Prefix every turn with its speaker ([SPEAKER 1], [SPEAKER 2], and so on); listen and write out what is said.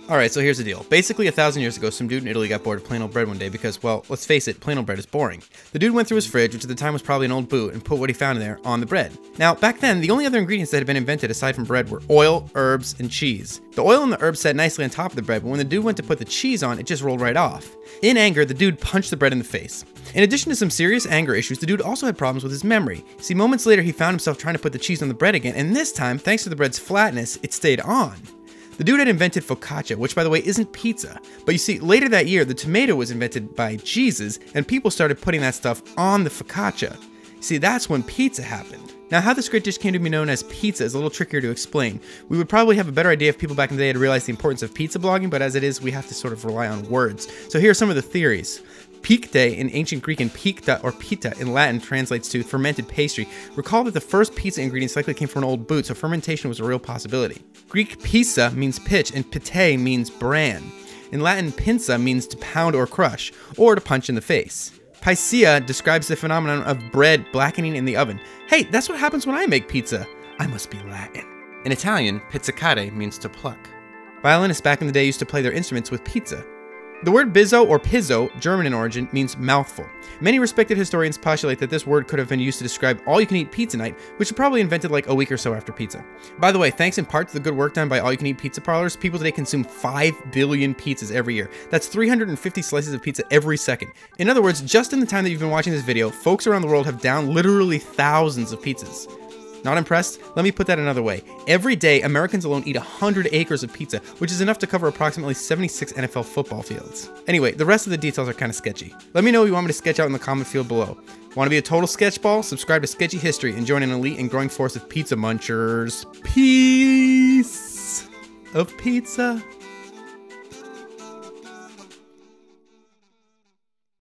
[SPEAKER 1] Alright, so here's the deal. Basically, 1,000 years ago, some dude in Italy got bored of plain old bread one day because, well, let's face it, plain old bread is boring. The dude went through his fridge, which at the time was probably an old boot, and put what he found in there on the bread. Now, back then, the only other ingredients that had been invented aside from bread were oil, herbs, and cheese. The oil and the herbs sat nicely on top of the bread, but when the dude went to put the cheese on, it just rolled right off. In anger, the dude punched the bread in the face. In addition to some serious anger issues, the dude also had problems with his memory. See, moments later, he found himself trying to put the cheese on the bread again, and this time, thanks to the bread's flatness, it stayed on. The dude had invented focaccia, which by the way isn't pizza. But you see, later that year, the tomato was invented by Jesus, and people started putting that stuff on the focaccia. See, that's when pizza happened. Now, how this great dish came to be known as pizza is a little trickier to explain. We would probably have a better idea if people back in the day had realized the importance of pizza blogging, but as it is, we have to sort of rely on words. So here are some of the theories. Picte in ancient Greek and picta or pita in Latin translates to fermented pastry. Recall that the first pizza ingredients likely came from an old boot, so fermentation was a real possibility. Greek pisa means pitch and pite means bran. In Latin, pinza means to pound or crush, or to punch in the face. Paesia describes the phenomenon of bread blackening in the oven. Hey, that's what happens when I make pizza. I must be Latin. In Italian, pizzicare means to pluck. Violinists back in the day used to play their instruments with pizza. The word bizzo or pizzo, German in origin, means mouthful. Many respected historians postulate that this word could have been used to describe all-you-can-eat pizza night, which was probably invented like a week or so after pizza. By the way, thanks in part to the good work done by all-you-can-eat pizza parlors, people today consume 5 billion pizzas every year. That's 350 slices of pizza every second. In other words, just in the time that you've been watching this video, folks around the world have downed literally thousands of pizzas. Not impressed? Let me put that another way. Every day, Americans alone eat 100 acres of pizza, which is enough to cover approximately 76 NFL football fields. Anyway, the rest of the details are kind of sketchy. Let me know what you want me to sketch out in the comment field below. Want to be a total sketchball? Subscribe to Sketchy History and join an elite and growing force of pizza munchers. Peace of pizza.